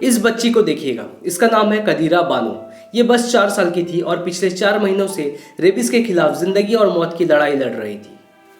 इस बच्ची को देखिएगा, इसका नाम है कदीरा बानो। ये बस 4 साल की थी और पिछले 4 महीनों से रेबिस के खिलाफ जिंदगी और मौत की लड़ाई लड़ रही थी।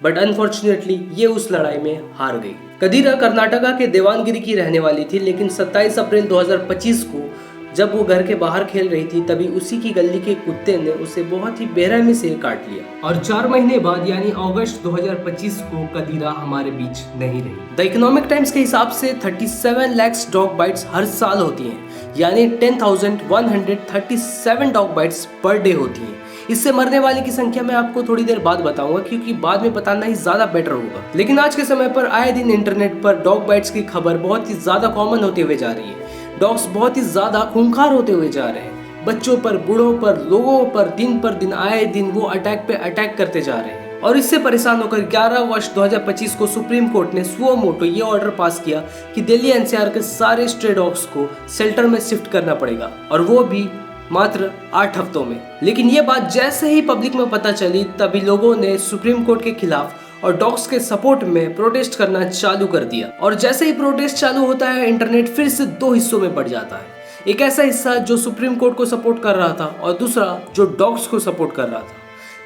बट अनफॉर्चुनेटली ये उस लड़ाई में हार गई। कदीरा कर्नाटका के देवानगिरी की रहने वाली थी, लेकिन 27 अप्रैल 2025 को जब वो घर के बाहर खेल रही थी तभी उसी की गली के कुत्ते ने उसे बहुत ही बेरहमी से काट लिया और 4 महीने बाद यानी अगस्त 2025 को कदीरा हमारे बीच नहीं रही। द इकोनॉमिक टाइम्स के हिसाब से 37 लाख डॉग बाइट्स हर साल होती हैं, यानी 10,137 डॉग बाइट्स पर डे होती हैं। इससे मरने वाले की संख्या मैं आपको थोड़ी देर बाद बताऊंगा, क्योंकि बाद में बताना ही ज्यादा बेटर होगा। लेकिन आज के समय पर आए दिन इंटरनेट पर डॉग बाइट्स की खबर बहुत ही ज्यादा कॉमन होते हुए जा रही है। डॉग्स बहुत ही ज्यादा खूंखार होते हुए जा रहे हैं। बच्चों पर, बूढ़ों पर, लोगों पर दिन आए दिन वो अटैक पे अटैक करते जा रहे हैं। और इससे परेशान होकर 11 वर्ष 2025 को सुप्रीम कोर्ट ने सुओ मोटो ये ऑर्डर पास किया कि दिल्ली एनसीआर के सारे स्ट्रे डॉग्स को शेल्टर में शिफ्ट करना पड़ेगा, और वो भी मात्र 8 हफ्तों में। लेकिन ये बात जैसे ही पब्लिक में पता चली तभी लोगों ने सुप्रीम कोर्ट के खिलाफ और डॉग्स के सपोर्ट में प्रोटेस्ट करना चालू कर दिया। और जैसे ही प्रोटेस्ट चालू होता है, इंटरनेट फिर से 2 हिस्सों में बढ़ जाता है। एक ऐसा हिस्सा जो सुप्रीम कोर्ट को सपोर्ट कर रहा था और दूसरा जो डॉग्स को सपोर्ट कर रहा था।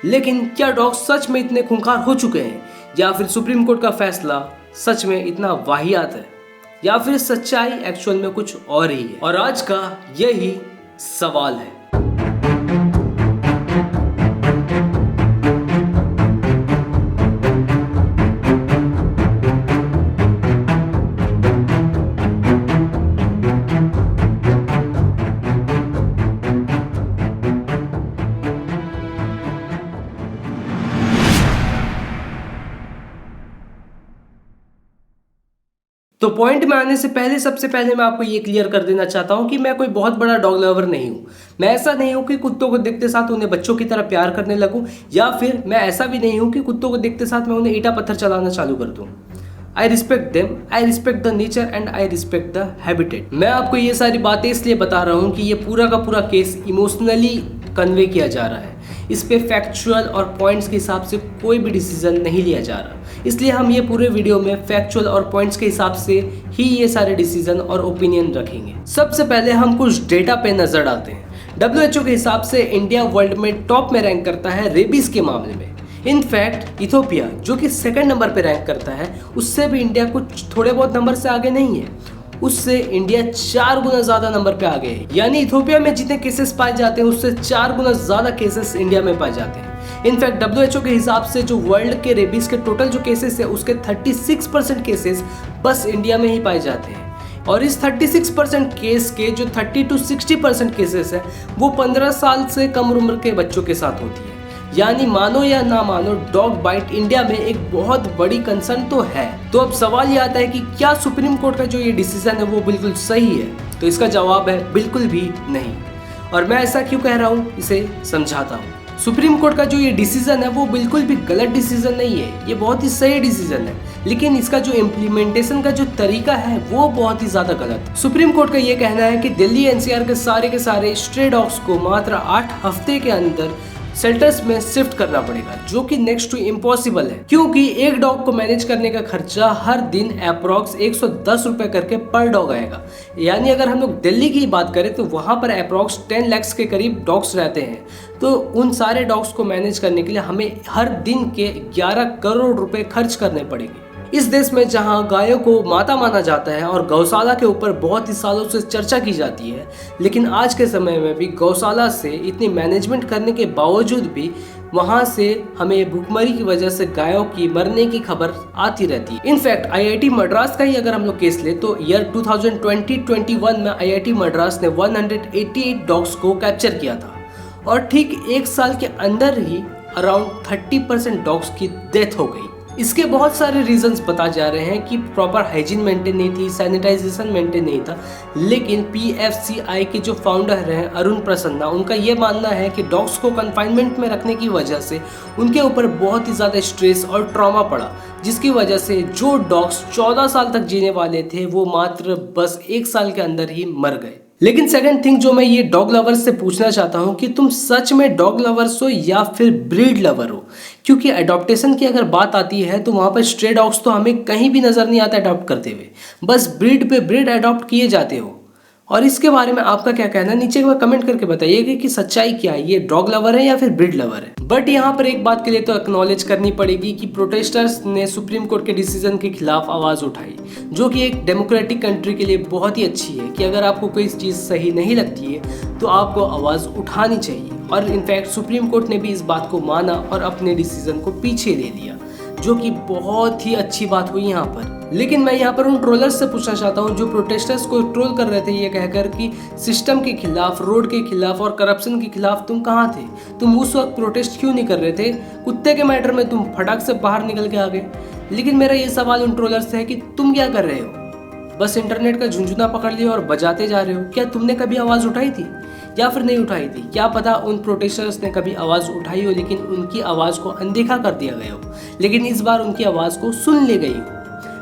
लेकिन क्या डॉग्स सच में इतने खूंखार हो चुके हैं, या फिर सुप्रीम कोर्ट का फैसला सच में इतना वाहियात है, या फिर सच्चाई एक्चुअल में कुछ और ही है? और आज का यही सवाल है। तो पॉइंट में आने से पहले सबसे पहले मैं आपको ये क्लियर कर देना चाहता हूँ कि मैं कोई बहुत बड़ा डॉग लवर नहीं हूँ। मैं ऐसा नहीं हूँ कि कुत्तों को देखते साथ उन्हें बच्चों की तरह प्यार करने लगूँ, या फिर मैं ऐसा भी नहीं हूँ कि कुत्तों को देखते साथ मैं उन्हें ईंटा पत्थर चलाना चालू कर दूँ। I respect them, I respect the nature and I respect the habitat. मैं आपको ये सारी बातें इसलिए बता रहा हूँ कि ये पूरा का पूरा केस इमोशनली कन्वे किया जा रहा है। इस पे फैक्चुअल और पॉइंट्स के हिसाब से कोई भी डिसीजन नहीं लिया जा रहा, इसलिए हम ये पूरे वीडियो में फैक्चुअल और पॉइंट्स के हिसाब से ही ये सारे डिसीजन और ओपिनियन रखेंगे। सबसे पहले हम कुछ डेटा पे नजर डालते हैं। WHO के हिसाब से इंडिया वर्ल्ड में टॉप में रैंक करता है रेबीज के मामले में। इनफैक्ट इथोपिया जो कि 2nd नंबर पे रैंक करता है, उससे भी इंडिया कुछ थोड़े बहुत नंबर से आगे नहीं है। उससे इंडिया 4 गुना ज्यादा नंबर पे आगे है। यानी इथोपिया में जितने केसेस पाए जाते हैं उससे 4 गुना ज्यादा केसेस इंडिया में पाए जाते हैं। इनफैक्ट WHO के हिसाब से जो वर्ल्ड के रेबीज के टोटल जो केसेस है उसके 36% केसेस बस इंडिया में ही पाए जाते हैं। और इस 36% केस के जो 30 to 60% केसेस है वो 15 साल से कम उम्र के बच्चों के साथ होती है। यानी मानो या ना मानो, डॉग बाइट इंडिया में एक बहुत बड़ी कंसर्न तो है। तो अब सवाल ये आता है कि क्या सुप्रीम कोर्ट का जो ये डिसीजन है वो बिल्कुल सही है? तो इसका जवाब है बिल्कुल भी नहीं। और मैं ऐसा क्यों कह रहा हूँ इसे समझाता हूँ। सुप्रीम कोर्ट का जो ये डिसीजन है वो बिल्कुल भी गलत डिसीजन नहीं है, ये बहुत ही सही डिसीजन है। लेकिन इसका जो इम्प्लीमेंटेशन का जो तरीका है वो बहुत ही ज्यादा गलत है। सुप्रीम कोर्ट का ये कहना है कि दिल्ली एनसीआर के सारे स्ट्रे डॉग्स को मात्र 8 हफ्ते के अंदर शेल्टर्स में शिफ्ट करना पड़ेगा, जो कि नेक्स्ट टू इम्पॉसिबल है, क्योंकि एक डॉग को मैनेज करने का खर्चा हर दिन अप्रॉक्स 110 रुपए करके पर डॉग आएगा। यानी अगर हम लोग दिल्ली की बात करें तो वहां पर अप्रॉक्स 10 लाख के करीब डॉग्स रहते हैं। तो उन सारे डॉग्स को मैनेज करने के लिए हमें हर दिन के 11 करोड़ रुपए खर्च करने पड़ेंगे। इस देश में जहां गायों को माता माना जाता है और गौशाला के ऊपर बहुत ही सालों से चर्चा की जाती है, लेकिन आज के समय में भी गौशाला से इतनी मैनेजमेंट करने के बावजूद भी वहां से हमें भूखमरी की वजह से गायों की मरने की खबर आती रहती है। इनफैक्ट IIT मद्रास का ही अगर हम लोग केस ले तो ईयर 2020-21 में IIT मद्रास ने 188 डॉग्स को कैप्चर किया था, और ठीक 1 साल के अंदर ही अराउंड 30% डॉग्स की डेथ हो गई। इसके बहुत सारे रीजंस बता जा रहे हैं कि प्रॉपर हाइजीन मेंटेन नहीं थी, सैनिटाइजेशन मेंटेन नहीं था। लेकिन PFCI के जो फाउंडर हैं अरुण प्रसन्ना, उनका ये मानना है कि डॉग्स को कन्फाइनमेंट में रखने की वजह से उनके ऊपर बहुत ही ज़्यादा स्ट्रेस और ट्रॉमा पड़ा, जिसकी वजह से जो डॉग्स 14 साल तक जीने वाले थे वो मात्र बस 1 साल के अंदर ही मर गए। लेकिन सेकंड थिंग जो मैं ये डॉग लवर्स से पूछना चाहता हूँ कि तुम सच में डॉग लवर्स हो या फिर ब्रीड लवर हो? क्योंकि अडॉप्टेशन की अगर बात आती है तो वहाँ पर स्ट्रे डॉग्स तो हमें कहीं भी नज़र नहीं आता अडॉप्ट करते हुए, बस ब्रीड पे ब्रीड अडॉप्ट किए जाते हो। और इसके बारे में आपका क्या कहना है नीचे में कमेंट करके बताइएगा कि सच्चाई क्या है, ये डॉग लवर है या फिर ब्रीड लवर है। बट यहाँ पर एक बात के लिए तो एक्नॉलेज करनी पड़ेगी कि प्रोटेस्टर्स ने सुप्रीम कोर्ट के डिसीजन के खिलाफ आवाज उठाई, जो कि एक डेमोक्रेटिक कंट्री के लिए बहुत ही अच्छी है कि अगर आपको कोई चीज़ सही नहीं लगती है तो आपको आवाज़ उठानी चाहिए। और इनफैक्ट सुप्रीम कोर्ट ने भी इस बात को माना और अपने डिसीजन को पीछे ले लिया, जो कि बहुत ही अच्छी बात हुई यहाँ पर। लेकिन मैं यहाँ पर उन ट्रोलर्स से पूछना चाहता हूँ जो प्रोटेस्टर्स को ट्रोल कर रहे थे ये कहकर कि सिस्टम के खिलाफ, रोड के खिलाफ और करप्शन के खिलाफ तुम कहाँ थे, तुम उस वक्त प्रोटेस्ट क्यों नहीं कर रहे थे, कुत्ते के मैटर में तुम फटाक से बाहर निकल के आ गए। लेकिन मेरा ये सवाल उन ट्रोलर्स से है कि तुम क्या कर रहे हो, बस इंटरनेट का झुंझुना पकड़ लिया और बजाते जा रहे हो। क्या तुमने कभी आवाज़ उठाई थी या फिर नहीं उठाई थी? क्या पता उन प्रोटेस्टर्स ने कभी आवाज़ उठाई हो लेकिन उनकी आवाज़ को अनदेखा कर दिया गया हो, लेकिन इस बार उनकी आवाज़ को सुन ली गई हो।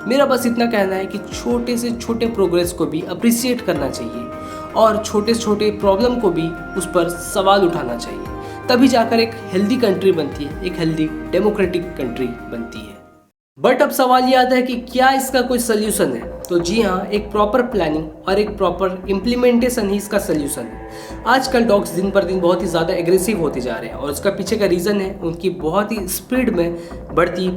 मेरा बस इतना कहना है कि छोटे से छोटे प्रोग्रेस को भी अप्रिशिएट करना चाहिए और छोटे से छोटे प्रॉब्लम को भी उस पर सवाल उठाना चाहिए, तभी जाकर एक हेल्दी कंट्री बनती है, एक हेल्दी डेमोक्रेटिक कंट्री बनती है। बट अब सवाल ये आता है कि क्या इसका कोई सोल्यूशन है? तो जी हाँ, एक प्रॉपर प्लानिंग और एक प्रॉपर इम्प्लीमेंटेशन ही इसका सोल्यूशन है। आजकल डॉग्स दिन पर दिन बहुत ही ज़्यादा एग्रेसिव होते जा रहे हैं और उसका पीछे का रीज़न है उनकी बहुत ही स्पीड में बढ़ती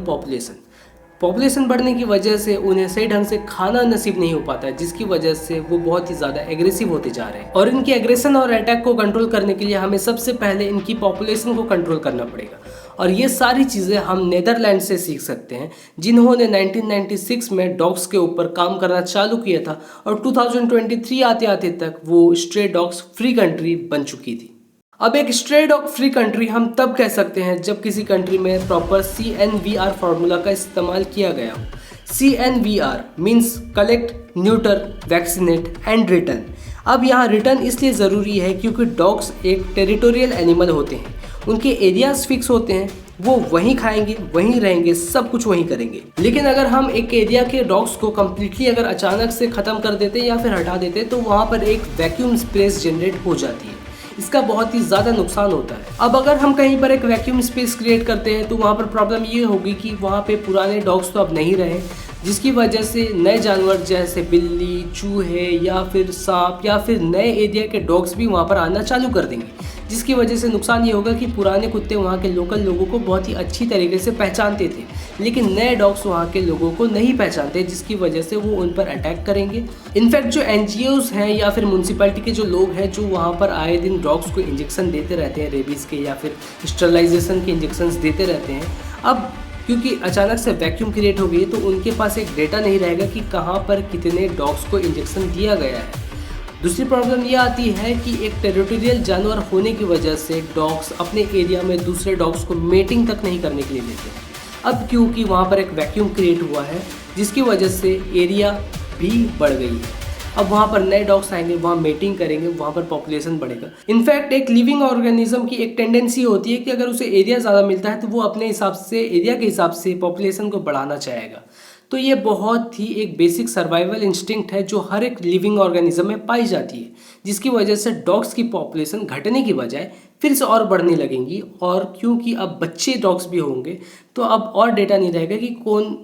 पॉपुलेशन बढ़ने की वजह से उन्हें सही ढंग से खाना नसीब नहीं हो पाता है, जिसकी वजह से वो बहुत ही ज़्यादा एग्रेसिव होते जा रहे हैं। और इनकी एग्रेशन और अटैक को कंट्रोल करने के लिए हमें सबसे पहले इनकी पॉपुलेशन को कंट्रोल करना पड़ेगा। और ये सारी चीज़ें हम नेदरलैंड से सीख सकते हैं, जिन्होंने 1996 में डॉग्स के ऊपर काम करना चालू किया था और 2023 आते आते तक वो स्ट्रे डॉग्स फ्री कंट्री बन चुकी थी। अब एक स्ट्रे डॉग फ्री कंट्री हम तब कह सकते हैं जब किसी कंट्री में प्रॉपर CNVR फार्मूला का इस्तेमाल किया गया हो। CNVR means collect, neuter, vaccinate and return. अब यहाँ रिटर्न इसलिए ज़रूरी है क्योंकि डॉग्स एक टेरिटोरियल एनिमल होते हैं, उनके एरियाज फिक्स होते हैं, वो वहीं खाएंगे, वहीं रहेंगे, सब कुछ वहीं करेंगे। लेकिन अगर हम एक एरिया के डॉग्स को कम्प्लीटली अगर अचानक से ख़त्म कर देते या फिर हटा देते तो वहाँ पर एक वैक्यूम स्पेस जनरेट हो जाती है। इसका बहुत ही ज़्यादा नुकसान होता है। अब अगर हम कहीं पर एक वैक्यूम स्पेस क्रिएट करते हैं तो वहाँ पर प्रॉब्लम ये होगी कि वहाँ पे पुराने डॉग्स तो अब नहीं रहे, जिसकी वजह से नए जानवर जैसे बिल्ली, चूहे या फिर सांप या फिर नए एरिया के डॉग्स भी वहाँ पर आना चालू कर देंगे, जिसकी वजह से नुकसान ये होगा कि पुराने कुत्ते वहाँ के लोकल लोगों को बहुत ही अच्छी तरीके से पहचानते थे, लेकिन नए डॉग्स वहाँ के लोगों को नहीं पहचानते, जिसकी वजह से वो उन पर अटैक करेंगे। इनफैक्ट जो NGOs हैं या फिर म्यूनसिपैलिटी के जो लोग हैं जो वहाँ पर आए दिन डॉग्स को इंजेक्शन देते रहते हैं, रेबीज़ के या फिर स्टरलाइजेशन के इंजेक्शंस देते रहते हैं, अब क्योंकि अचानक से वैक्यूम क्रिएट हो गई तो उनके पास एक डेटा नहीं रहेगा कि कहाँ पर कितने डॉग्स को इंजेक्शन दिया गया है। दूसरी प्रॉब्लम ये आती है कि एक टेरिटोरियल जानवर होने की वजह से डॉग्स अपने एरिया में दूसरे डॉग्स को मेटिंग तक नहीं करने के लिए देते हैं। अब क्योंकि वहाँ पर एक वैक्यूम क्रिएट हुआ है जिसकी वजह से एरिया भी बढ़ गई है, अब वहाँ पर नए डॉग्स आएंगे, वहाँ मेटिंग करेंगे, वहाँ पर पॉपुलेशन बढ़ेगा। इनफैक्ट एक लिविंग ऑर्गेनिज्म की एक टेंडेंसी होती है कि अगर उसे एरिया ज़्यादा मिलता है तो वो अपने हिसाब से, एरिया के हिसाब से पॉपुलेशन को बढ़ाना चाहेगा। तो ये बहुत ही एक बेसिक सर्वाइवल इंस्टिंक्ट है जो हर एक लिविंग ऑर्गेनिज्म में पाई जाती है, जिसकी वजह से डॉग्स की पॉपुलेशन घटने की बजाय फिर से और बढ़ने लगेंगी। और क्योंकि अब बच्चे डॉग्स भी होंगे तो अब और डेटा नहीं रहेगा कि कौन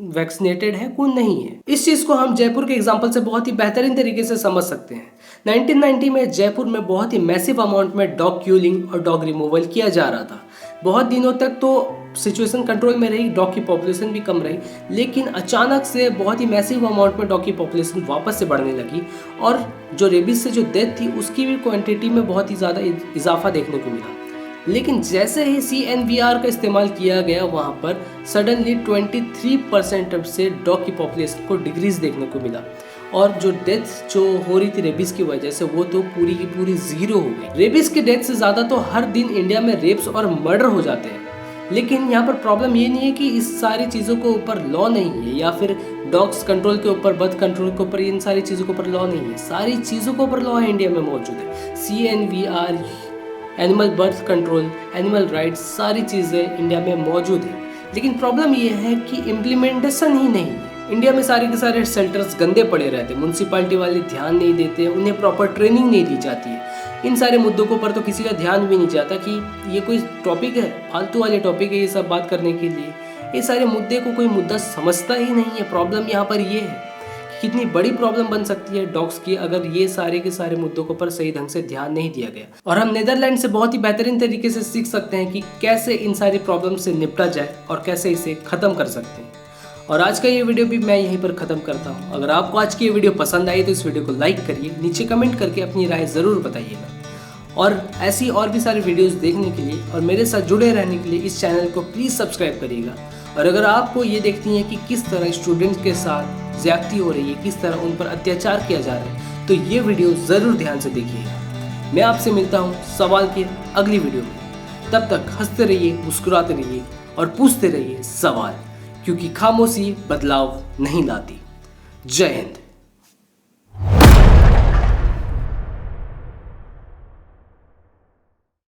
वैक्सीनेटेड है कौन नहीं है। इस चीज़ को हम जयपुर के एग्जांपल से बहुत ही बेहतरीन तरीके से समझ सकते हैं। 1990 में जयपुर में बहुत ही मैसिव अमाउंट में डॉग क्यूलिंग और डॉग रिमूवल किया जा रहा था। बहुत दिनों तक तो सिचुएशन कंट्रोल में रही, डॉग की पॉपुलेशन भी कम रही, लेकिन अचानक से बहुत ही मैसिव अमाउंट में डॉग की पॉपुलेशन वापस से बढ़ने लगी और जो रेबीज से जो डेथ थी उसकी भी क्वांटिटी में बहुत ही ज़्यादा इजाफा देखने को मिला। लेकिन जैसे ही CNVR का इस्तेमाल किया गया वहाँ पर सडनली 23% से डॉग की पॉपुलेशन को डिक्रीज देखने को मिला और जो डेथ जो हो रही थी रेबीज की वजह से वो तो पूरी की पूरी जीरो हो गई। रेबीज की डेथ से ज़्यादा तो हर दिन इंडिया में रेप्स और मर्डर हो जाते हैं, लेकिन यहाँ पर प्रॉब्लम ये नहीं है कि इस सारी चीज़ों के ऊपर लॉ नहीं है या फिर डॉग्स कंट्रोल के ऊपर, बर्थ कंट्रोल के ऊपर, इन सारी चीज़ों के ऊपर लॉ नहीं है। सारी चीज़ों के ऊपर लॉ है इंडिया में मौजूद है। CNVR, animal birth control, animal rights, सारी चीज़ें इंडिया में मौजूद है, लेकिन प्रॉब्लम ये है कि इम्प्लीमेंटेशन ही नहीं है। इंडिया में सारे के सारे शेल्टर्स गंदे पड़े रहते हैं, म्यूनसिपालिटी वाले ध्यान नहीं देते, उन्हें प्रॉपर ट्रेनिंग नहीं दी जाती है। इन सारे मुद्दों के ऊपर तो किसी का ध्यान भी नहीं जाता कि ये कोई टॉपिक है, फालतू वाले टॉपिक है ये सब बात करने के लिए। ये सारे मुद्दे को कोई मुद्दा समझता ही नहीं है। प्रॉब्लम यहाँ पर ये है कितनी बड़ी प्रॉब्लम बन सकती है डॉग्स की अगर ये सारे के सारे मुद्दों के ऊपर सही ढंग से ध्यान नहीं दिया गया। और हम नीदरलैंड से बहुत ही बेहतरीन तरीके से सीख सकते हैं कि कैसे इन सारी प्रॉब्लम से निपटा जाए और कैसे इसे ख़त्म कर सकते हैं। और आज का ये वीडियो भी मैं यहीं पर ख़त्म करता हूँ। अगर आपको आज की ये वीडियो पसंद आई तो इस वीडियो को लाइक करिए, नीचे कमेंट करके अपनी राय ज़रूर बताइएगा। और ऐसी और भी सारी वीडियोस देखने के लिए और मेरे साथ जुड़े रहने के लिए इस चैनल को प्लीज़ सब्सक्राइब करिएगा। और अगर आपको ये देखती हैं कि किस तरह स्टूडेंट्स के साथ ज़्यादती हो रही है, किस तरह उन पर अत्याचार किया जा रहा है, तो ये वीडियो ज़रूर ध्यान से देखिएगा। मैं आपसे मिलता हूँ सवाल की अगली वीडियो में। तब तक हंसते रहिए, मुस्कुराते रहिए और पूछते रहिए सवाल, क्योंकि खामोशी बदलाव नहीं लाती। जय हिंद।